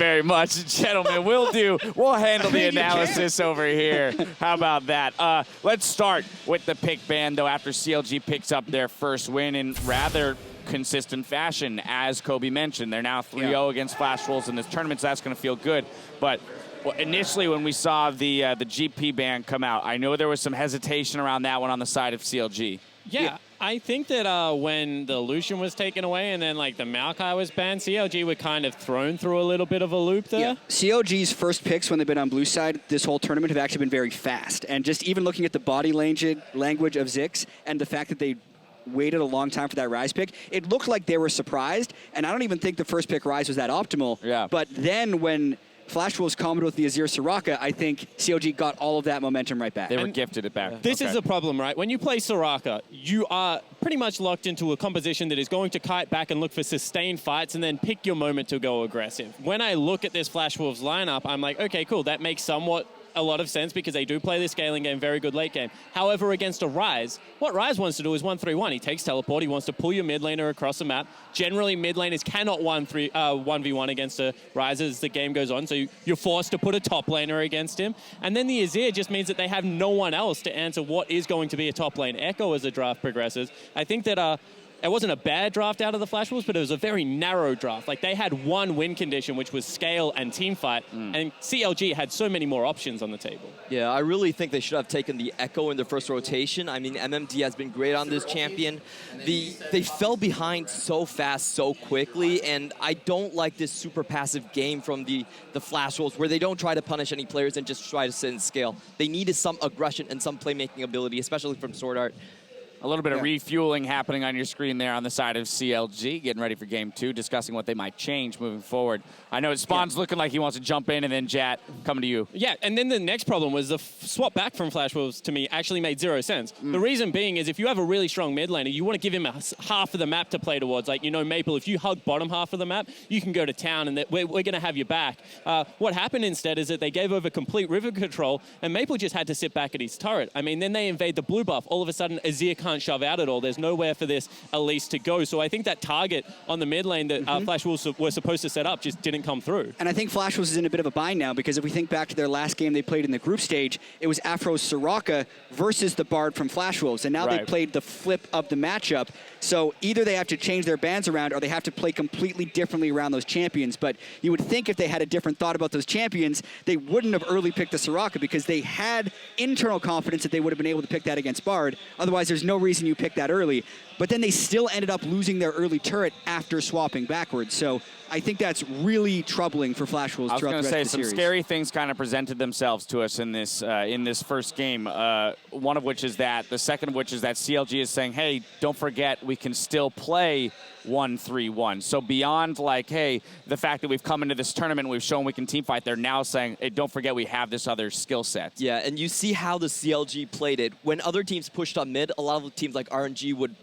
very much, gentlemen. We'll handle the analysis over here. How about that? Let's start with the pick ban, though, after CLG picks up their first win in rather consistent fashion. As Kobe mentioned, they're now 3-0 against Flash Wolves in this tournament, so that's going to feel good. But initially, when we saw the GP ban come out, I know there was some hesitation around that one on the side of CLG. Yeah. I think that when the Lucian was taken away and then like the Maokai was banned, CLG were kind of thrown through a little bit of a loop there. Yeah. CLG's first picks when they've been on blue side this whole tournament have actually been very fast. And just even looking at the body language of Ziggs and the fact that they waited a long time for that Ryze pick, it looked like they were surprised. And I don't even think the first pick Ryze was that optimal. Yeah. But then when Flash Wolves comboed with the Azir Soraka, I think CLG got all of that momentum right back. They were gifted it back. This is the problem, right? When you play Soraka, you are pretty much locked into a composition that is going to kite back and look for sustained fights and then pick your moment to go aggressive. When I look at this Flash Wolves lineup, I'm like, okay, cool, that makes somewhat a lot of sense because they do play the scaling game very good late game. However, against a Ryze, what Ryze wants to do is 1-3-1. He takes teleport. He wants to pull your mid laner across the map. Generally, mid laners cannot 1v1 against a Ryze as the game goes on, so you're forced to put a top laner against him. And then the Azir just means that they have no one else to answer what is going to be a top lane Ekko as the draft progresses. I think that it wasn't a bad draft out of the Flash Wolves, but it was a very narrow draft. Like, they had one win condition, which was scale and team fight, and CLG had so many more options on the table. Yeah, I really think they should have taken the Ekko in their first rotation. I mean, MMD has been great on this champion. They fell behind so fast, so quickly, and I don't like this super passive game from the Flash Wolves where they don't try to punish any players and just try to sit and scale. They needed some aggression and some playmaking ability, especially from SwordArt. A little bit of refueling happening on your screen there on the side of CLG, getting ready for game 2, discussing what they might change moving forward. I know Spawn's looking like he wants to jump in, and then Jat, coming to you. Yeah, and then the next problem was the swap back from Flash Wolves to me actually made zero sense. The reason being is if you have a really strong mid laner, you want to give him half of the map to play towards. Like, you know, Maple, if you hug bottom half of the map, you can go to town, and we're going to have your back. What happened instead is that they gave over complete river control, and Maple just had to sit back at his turret. I mean, then they invade the blue buff. All of a sudden, Azir can't shove out at all. There's nowhere for this Elise to go. So I think that target on the mid lane that Flash Wolves were supposed to set up just didn't come through. And I think Flash Wolves is in a bit of a bind now because if we think back to their last game they played in the group stage, it was Aphro's Soraka versus the Bard from Flash Wolves. And now they played the flip of the matchup. So either they have to change their bans around or they have to play completely differently around those champions. But you would think if they had a different thought about those champions, they wouldn't have early picked the Soraka because they had internal confidence that they would have been able to pick that against Bard. Otherwise, there's no reason you pick that early. But then they still ended up losing their early turret after swapping backwards. So I think that's really troubling for Flash Wolves throughout the rest of the series. Some scary things kind of presented themselves to us in this first game. One of which is that. The second of which is that CLG is saying, hey, don't forget, we can still play 1-3-1. So beyond like, hey, the fact that we've come into this tournament and we've shown we can team fight, they're now saying, hey, don't forget we have this other skill set. Yeah, and you see how the CLG played it. When other teams pushed on mid, a lot of the teams like RNG would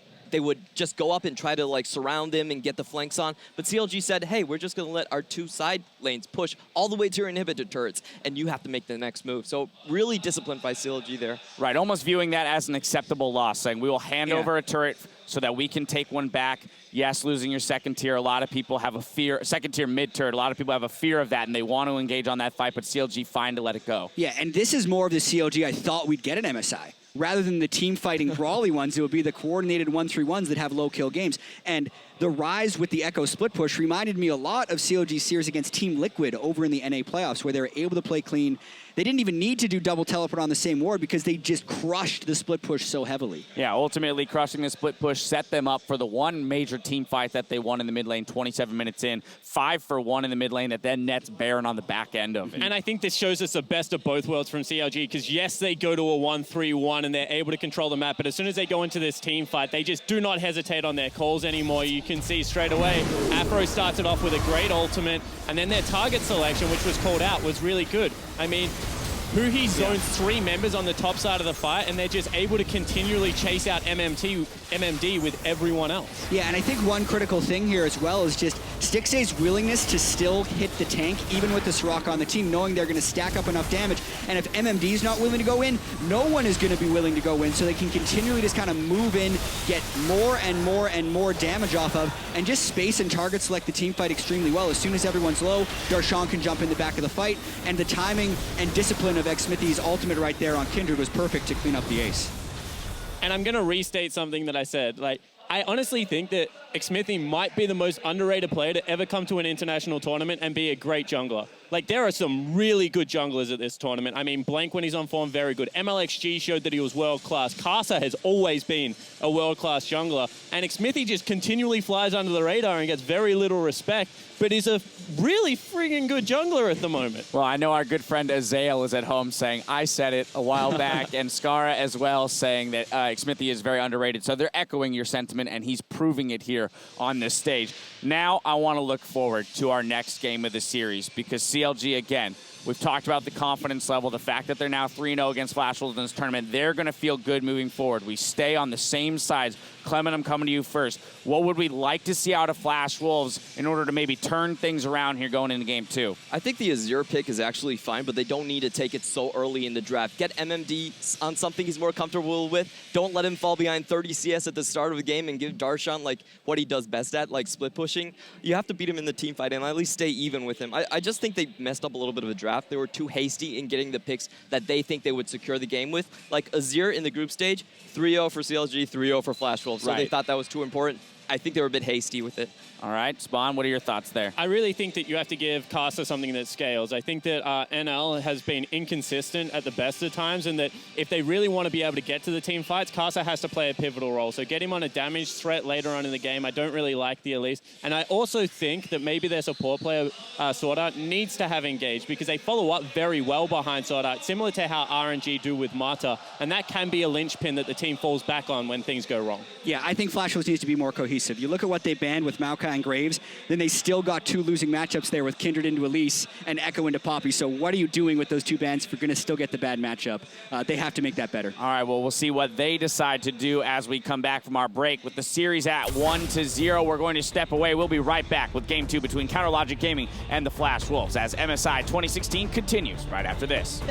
just go up and try to like surround them and get the flanks on. But CLG said, hey, we're just going to let our 2 side lanes push all the way to your inhibitor turrets, and you have to make the next move. So really disciplined by CLG there. Right, almost viewing that as an acceptable loss, saying we will hand over a turret so that we can take one back. Yes, losing your second tier, a lot of people have a fear, second tier mid turret, a lot of people have a fear of that and they want to engage on that fight, but CLG fine to let it go. Yeah, and this is more of the CLG I thought we'd get at MSI. Rather than the team-fighting brawly ones, it would be the coordinated 1-3-1s that have low-kill games. And the Ryze with the Ekko split push reminded me a lot of CLG series against Team Liquid over in the NA playoffs, where they were able to play clean. They didn't even need to do double teleport on the same ward because they just crushed the split push so heavily. Yeah, ultimately crushing the split push set them up for the one major team fight that they won in the mid lane 27 minutes in, 5 for 1 in the mid lane that then nets Baron on the back end of it. And I think this shows us the best of both worlds from CLG because yes, they go to a 1-3-1 and they're able to control the map, but as soon as they go into this team fight, they just do not hesitate on their calls anymore. You can see straight away, Aphro starts it off with a great ultimate, and then their target selection, which was called out, was really good. I mean, HuHi zones 3 members on the top side of the fight, and they're just able to continually chase out MMD with everyone else. Yeah, and I think one critical thing here as well is just Stixxay's willingness to still hit the tank, even with the Soraka on the team, knowing they're going to stack up enough damage. And if MMD's not willing to go in, no one is going to be willing to go in, so they can continually just kind of move in, get more and more and more damage off of, and just space and target select the team fight extremely well. As soon as everyone's low, Darshan can jump in the back of the fight, and the timing and discipline of Xmithie's ultimate right there on Kindred was perfect to clean up the ace. And I'm going to restate something that I said. Like, I honestly think that Xmithie might be the most underrated player to ever come to an international tournament and be a great jungler. Like, there are some really good junglers at this tournament. I mean, Blank, when he's on form, very good. MLXG showed that he was world-class. Karsa has always been a world-class jungler. And Xmithie just continually flies under the radar and gets very little respect, but is a really friggin' good jungler at the moment. Well, I know our good friend Azale is at home saying, I said it a while back, and Skara as well saying that Xmithie is very underrated. So they're echoing your sentiment, and he's proving it here on this stage. Now I want to look forward to our next game of the series, because CLG, again, we've talked about the confidence level, the fact that they're now 3-0 against Flash Wolves in this tournament. They're going to feel good moving forward. We stay on the same sides. Clement, I'm coming to you first. What would we like to see out of Flash Wolves in order to maybe turn things around here going into game 2? I think the Azir pick is actually fine, but they don't need to take it so early in the draft. Get MMD on something he's more comfortable with. Don't let him fall behind 30 CS at the start of the game and give Darshan like what he does best at, like split pushing. You have to beat him in the team fight and at least stay even with him. I just think they messed up a little bit of a draft. They were too hasty in getting the picks that they think they would secure the game with. Like Azir in the group stage, 3-0 for CLG, 3-0 for Flash Wolves. So they thought that was too important. I think they were a bit hasty with it. All right, Spawn, what are your thoughts there? I really think that you have to give Karsa something that scales. I think that NL has been inconsistent at the best of times, and that if they really want to be able to get to the team fights, Karsa has to play a pivotal role. So get him on a damage threat later on in the game. I don't really like the Elise. And I also think that maybe their support player, SwordArt, needs to have engaged, because they follow up very well behind SwordArt, similar to how RNG do with Mata, and that can be a linchpin that the team falls back on when things go wrong. Yeah, I think Flash Wolves needs to be more cohesive. You look at what they banned with Maokai and Graves, then they still got 2 losing matchups there with Kindred into Elise and Ekko into Poppy. So what are you doing with those 2 bans if you're going to still get the bad matchup? They have to make that better. All right, well, we'll see what they decide to do as we come back from our break. With the series at 1-0, we're going to step away. We'll be right back with Game 2 between CounterLogic Gaming and the Flash Wolves as MSI 2016 continues right after this.